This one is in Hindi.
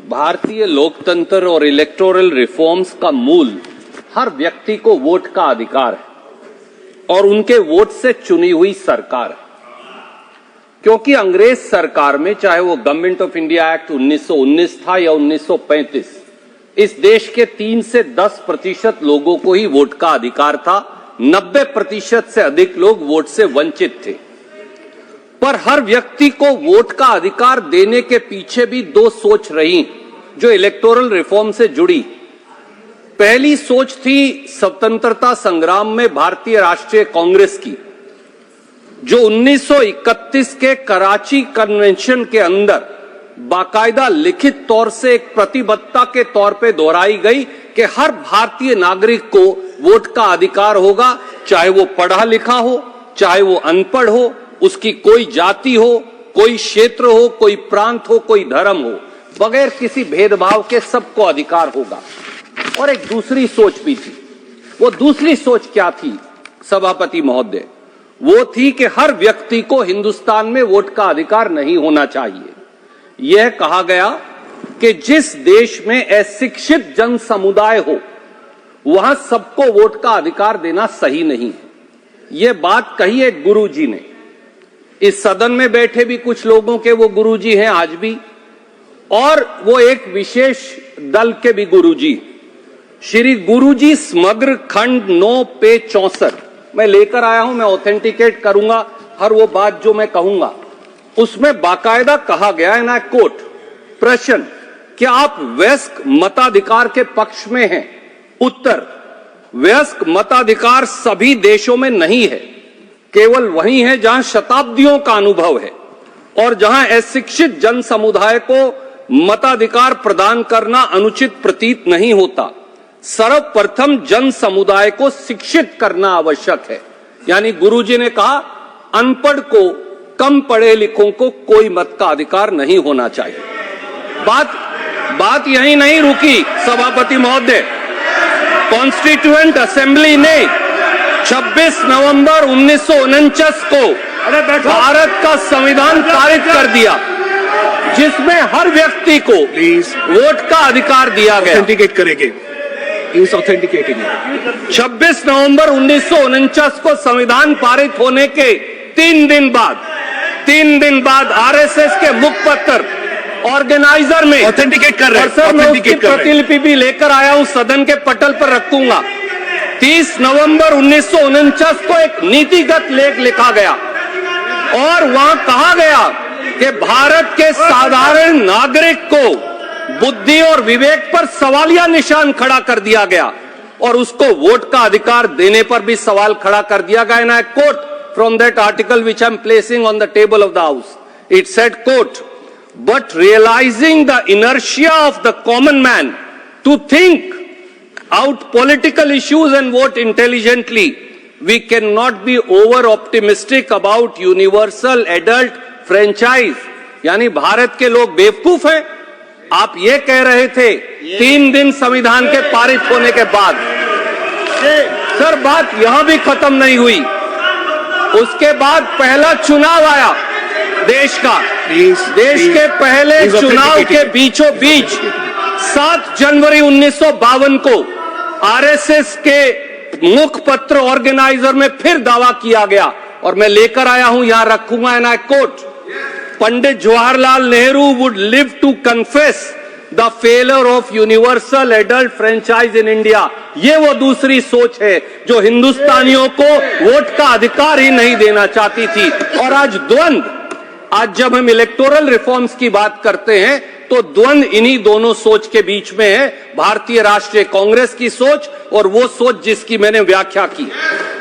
भारतीय लोकतंत्र और इलेक्टोरल रिफॉर्म्स का मूल हर व्यक्ति को वोट का अधिकार है और उनके वोट से चुनी हुई सरकार है। क्योंकि अंग्रेज सरकार में, चाहे वो गवर्नमेंट ऑफ इंडिया एक्ट 1919 था या 1935, इस देश के 3 से 10% लोगों को ही वोट का अधिकार था। 90% से अधिक लोग वोट से वंचित थे। पर हर व्यक्ति को वोट का अधिकार देने के पीछे भी 2 सोच रही जो इलेक्टोरल रिफॉर्म से जुड़ी। पहली सोच थी स्वतंत्रता संग्राम में भारतीय राष्ट्रीय कांग्रेस की, जो 1931 के कराची कन्वेंशन के अंदर बाकायदा लिखित तौर से एक प्रतिबद्धता के तौर पे दोहराई गई कि हर भारतीय नागरिक को वोट का अधिकार होगा, चाहे वो पढ़ा लिखा हो, चाहे वो अनपढ़ हो, उसकी कोई जाति हो, कोई क्षेत्र हो, कोई प्रांत हो, कोई धर्म हो, बगैर किसी भेदभाव के सबको अधिकार होगा। और एक दूसरी सोच भी थी। वो दूसरी सोच क्या थी सभापति महोदय? वो थी कि हर व्यक्ति को हिंदुस्तान में वोट का अधिकार नहीं होना चाहिए। यह कहा गया कि जिस देश में अशिक्षित जन समुदाय हो वहां सबको वोट का अधिकार देना सही नहीं है। यह बात कही एक गुरुजी ने। इस सदन में बैठे भी कुछ लोगों के वो गुरुजी हैं आज भी, और वो एक विशेष दल के भी गुरुजी, श्री गुरुजी समग्र खंड 9 पेज 64 मैं लेकर आया हूं। मैं ऑथेंटिकेट करूंगा हर वो बात जो मैं कहूंगा। उसमें बाकायदा कहा गया है ना, कोट, प्रश्न, क्या आप वयस्क मताधिकार के पक्ष में हैं? उत्तर, वयस्क मताधिकार सभी देशों में नहीं है, केवल वहीं है जहां शताब्दियों का अनुभव है और जहां अशिक्षित जन समुदाय को मताधिकार प्रदान करना अनुचित प्रतीत नहीं होता। सर्वप्रथम जन समुदाय को शिक्षित करना आवश्यक है। यानी गुरुजी ने कहा, अनपढ़ को, कम पढ़े लिखों को कोई मत का अधिकार नहीं होना चाहिए। बात यहीं नहीं रुकी सभापति महोदय। कॉन्स्टिट्यूएंट असेंबली ने 26 नवंबर 1949 को भारत का संविधान पारित कर दिया, जिसमें हर व्यक्ति को वोट का अधिकार दिया गया। ऑथेंटिकेट करेंगे, इस ऑथेंटिकेटिंग 26 नवंबर 1949 को संविधान पारित होने के 3 दिन बाद आरएसएस के मुखपत्र ऑर्गेनाइजर में ऑथेंटिकेट कर रहे हैं। सर, मैं उसकी प्रतिलिपि भी लेकर आया हूं, सदन के पटल पर रखूंगा। 30 नवंबर 1949 को एक नीतिगत लेख लिखा गया और वहां कहा गया कि भारत के साधारण नागरिक को बुद्धि और विवेक पर सवालिया निशान खड़ा कर दिया गया और उसको वोट का अधिकार देने पर भी सवाल खड़ा कर दिया गया। ना, quote from that article which I am placing on the table of the House. It said, quote, but realizing the inertia of the common man to think out political issues and vote intelligently, we cannot be over optimistic about universal adult franchise. यानी भारत के लोग बेवकूफ हैं? आप ये कह रहे थे 3 दिन संविधान के पारित होने के बाद। सर, बात यहां भी खत्म नहीं हुई। उसके बाद पहला चुनाव आया देश का। देश के पहले चुनाव के बीचों बीच 7 जनवरी 1952 को आरएसएस के मुखपत्र ऑर्गेनाइजर में फिर दावा किया गया और मैं लेकर आया हूं, यहां रखूंगा। And I quote, Pandit Jawaharlal Nehru would live to confess the failure of universal adult franchise in India. ये वो दूसरी सोच है जो हिंदुस्तानियों को वोट का अधिकार ही नहीं देना चाहती थी। और आज जब हम इलेक्टोरल रिफॉर्म्स की बात करते हैं तो द्वंद इन्हीं दोनों सोच के बीच में है, भारतीय राष्ट्रीय कांग्रेस की सोच और वो सोच जिसकी मैंने व्याख्या की।